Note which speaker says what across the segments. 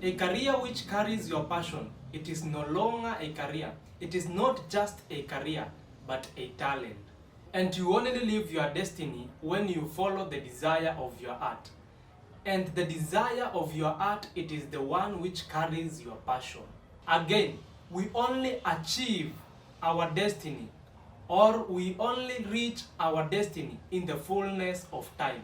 Speaker 1: A career which carries your passion, it is no longer a career. It is not just a career, but a talent. And you only live your destiny when you follow the desire of your heart. And the desire of your heart, it is the one which carries your passion. Again, we only achieve our destiny, or we only reach our destiny in the fullness of time.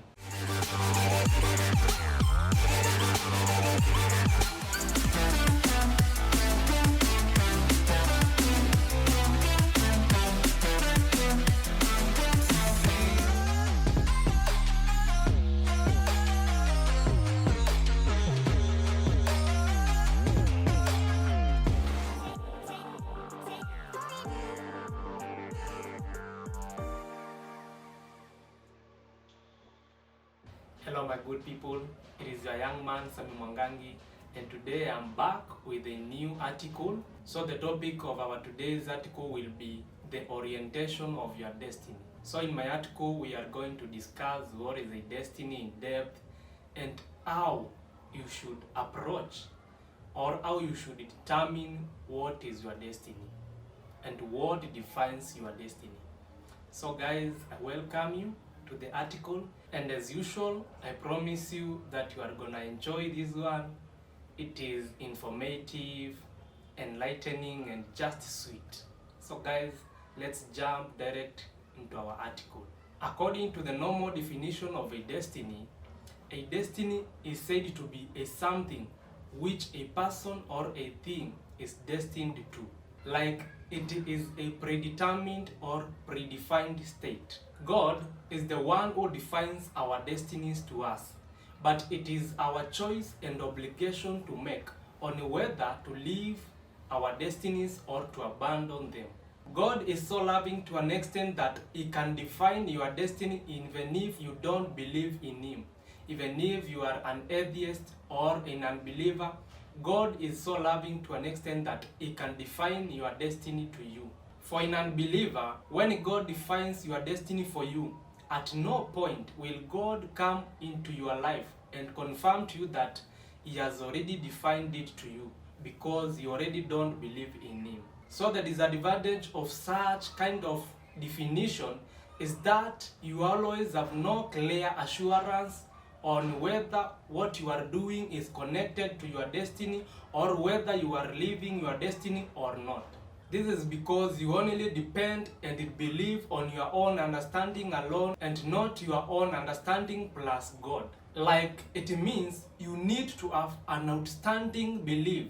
Speaker 1: Hello my good people, it is your young man Sami Mwangangi, and today I'm back with a new article. So the topic of our today's article will be the orientation of your destiny. So in my article we are going to discuss what is a destiny in depth and how you should approach or how you should determine what is your destiny and what defines your destiny. So guys, I welcome you to the article, and as usual I promise you that you are gonna enjoy this one. It is informative, enlightening, and just sweet. So guys, let's jump direct into our article. According to the normal definition of a destiny is said to be a something which a person or a thing is destined to, like it is a predetermined or predefined state. God is the one who defines our destinies to us, but it is our choice and obligation to make on whether to live our destinies or to abandon them. God is so loving to an extent that He can define your destiny even if you don't believe in Him. Even if you are an atheist or an unbeliever, God is so loving to an extent that He can define your destiny to you. For an unbeliever, when God defines your destiny for you, at no point will God come into your life and confirm to you that He has already defined it to you, because you already don't believe in Him. So the disadvantage of such kind of definition is that you always have no clear assurance on whether what you are doing is connected to your destiny or whether you are living your destiny or not. This is because you only depend and believe on your own understanding alone and not your own understanding plus God. Like it means you need to have an outstanding belief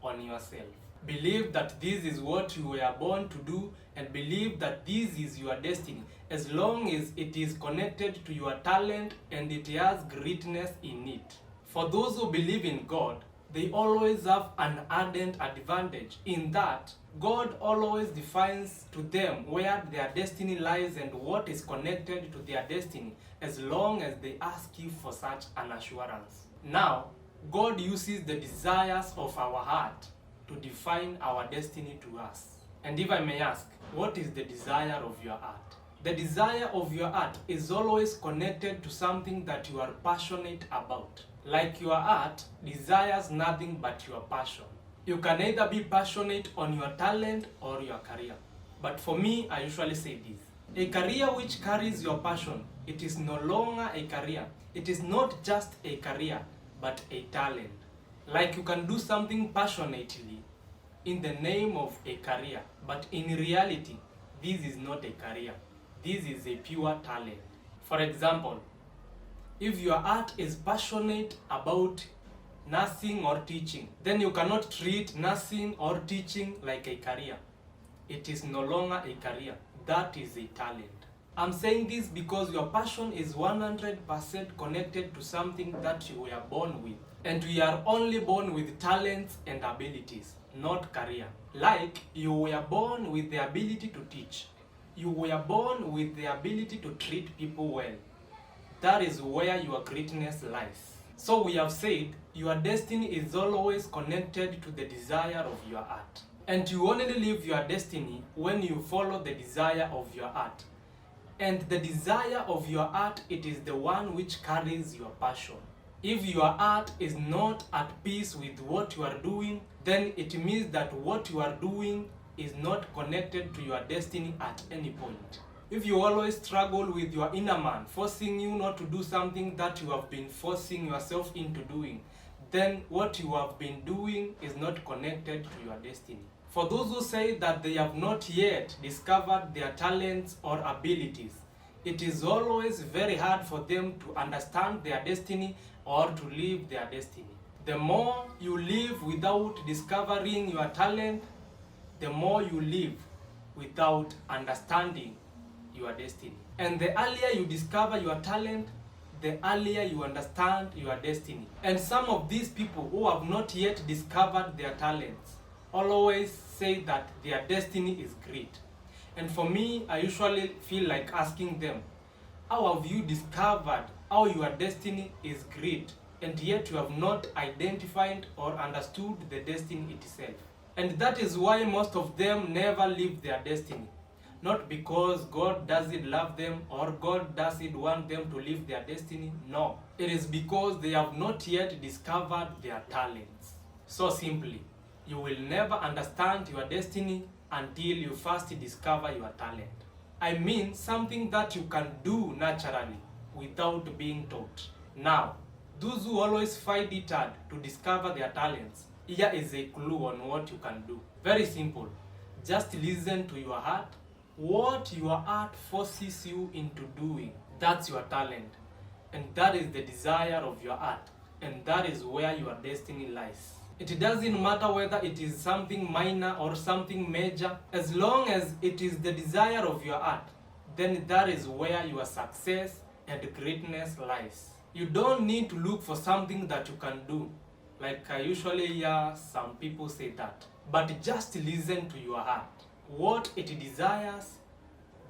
Speaker 1: on yourself. Believe that this is what you were born to do, and believe that this is your destiny, as long as it is connected to your talent and it has greatness in it. For those who believe in God, they always have an ardent advantage in that God always defines to them where their destiny lies and what is connected to their destiny, as long as they ask you for such an assurance. Now, God uses the desires of our heart to define our destiny to us. And if I may ask, what is the desire of your heart? The desire of your heart is always connected to something that you are passionate about. Like your heart desires nothing but your passion. You can either be passionate on your talent or your career. But for me, I usually say this. A career which carries your passion, it is no longer a career. It is not just a career, but a talent. Like you can do something passionately in the name of a career, but in reality, this is not a career. This is a pure talent. For example, if your heart is passionate about nursing or teaching, then you cannot treat nursing or teaching like a career. It is no longer a career. That is a talent. I'm saying this because your passion is 100% connected to something that you were born with. And we are only born with talents and abilities, not career. Like you were born with the ability to teach. You were born with the ability to treat people well. That is where your greatness lies. So we have said your destiny is always connected to the desire of your heart. And you only live your destiny when you follow the desire of your heart. And the desire of your heart, it is the one which carries your passion. If your heart is not at peace with what you are doing, then it means that what you are doing is not connected to your destiny at any point. If you always struggle with your inner man, forcing you not to do something that you have been forcing yourself into doing, then what you have been doing is not connected to your destiny. For those who say that they have not yet discovered their talents or abilities, it is always very hard for them to understand their destiny or to live their destiny. The more you live without discovering your talent, the more you live without understanding your destiny. And the earlier you discover your talent, the earlier you understand your destiny. And some of these people who have not yet discovered their talents always say that their destiny is great. And for me, I usually feel like asking them, how have you discovered how your destiny is great, and yet you have not identified or understood the destiny itself? And that is why most of them never live their destiny. Not because God doesn't love them or God doesn't want them to live their destiny. No. It is because they have not yet discovered their talents. So simply, you will never understand your destiny until you first discover your talent. I mean something that you can do naturally without being taught. Now, those who always find it hard to discover their talents, here is a clue on what you can do. Very simple. Just listen to your heart. What your heart forces you into doing, that's your talent. And that is the desire of your heart. And that is where your destiny lies. It doesn't matter whether it is something minor or something major. As long as it is the desire of your heart, then that is where your success and greatness lies. You don't need to look for something that you can do. Like I usually hear some people say that. But just listen to your heart. What it desires,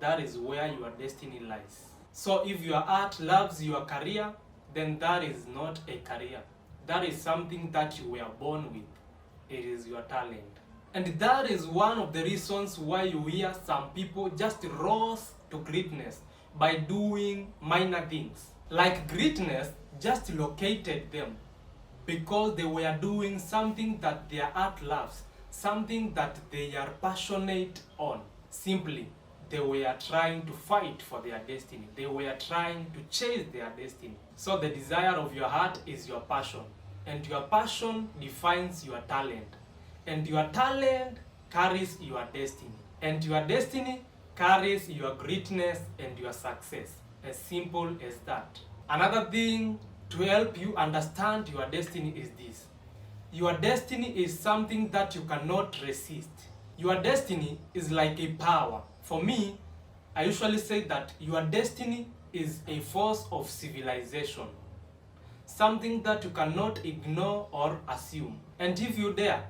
Speaker 1: that is where your destiny lies. So if your heart loves your career, then that is not a career. That is something that you were born with. It is your talent. And that is one of the reasons why you hear some people just rose to greatness by doing minor things. Like greatness just located them because they were doing something that their heart loves, something that they are passionate on. Simply, they were trying to fight for their destiny. They were trying to chase their destiny. So the desire of your heart is your passion. And your passion defines your talent. And your talent carries your destiny. And your destiny carries your greatness and your success. As simple as that. Another thing to help you understand your destiny is this. Your destiny is something that you cannot resist. Your destiny is like a power. For me, I usually say that your destiny is a force of civilization. Something that you cannot ignore or assume. And if you dare,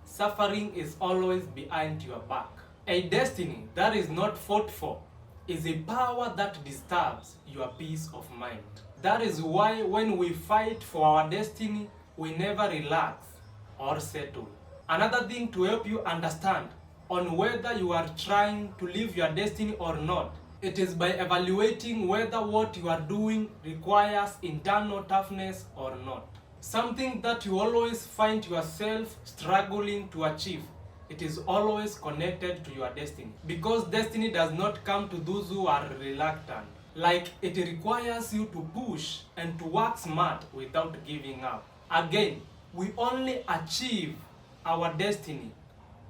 Speaker 1: suffering is always behind your back. A destiny that is not fought for is a power that disturbs your peace of mind. That is why when we fight for our destiny, we never relax or settle. Another thing to help you understand on whether you are trying to live your destiny or not, it is by evaluating whether what you are doing requires internal toughness or not. Something that you always find yourself struggling to achieve, it is always connected to your destiny. Because destiny does not come to those who are reluctant. Like it requires you to push and to work smart without giving up. Again, we only achieve our destiny,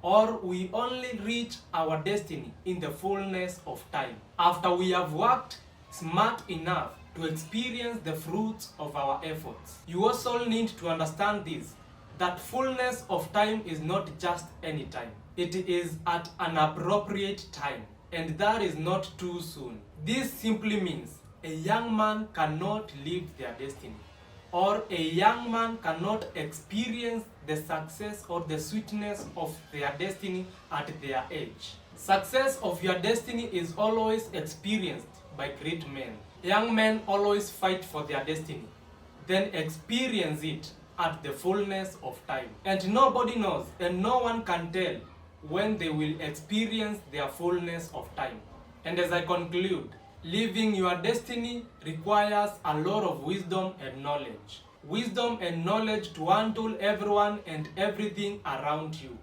Speaker 1: or we only reach our destiny in the fullness of time, after we have worked smart enough to experience the fruits of our efforts. You also need to understand this, that fullness of time is not just any time. It is at an appropriate time, and that is not too soon. This simply means a young man cannot live their destiny, or a young man cannot experience the success or the sweetness of their destiny at their age. Success of your destiny is always experienced by great men. Young men always fight for their destiny, then experience it at the fullness of time. And nobody knows, and no one can tell when they will experience their fullness of time. And as I conclude, Living your destiny requires a lot of wisdom and knowledge. Wisdom and knowledge to handle everyone and everything around you.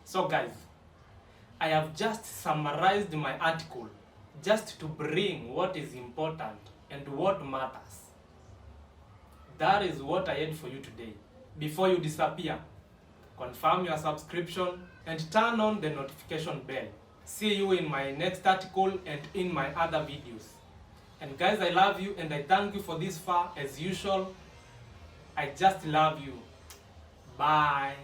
Speaker 1: So guys, I have just summarized my article just to bring what is important and what matters. That is what I had for you today. Before you disappear, confirm your subscription and turn on the notification bell. See you in my next article and in my other videos. And guys, I love you and I thank you for this far. As usual, I just love you. Bye.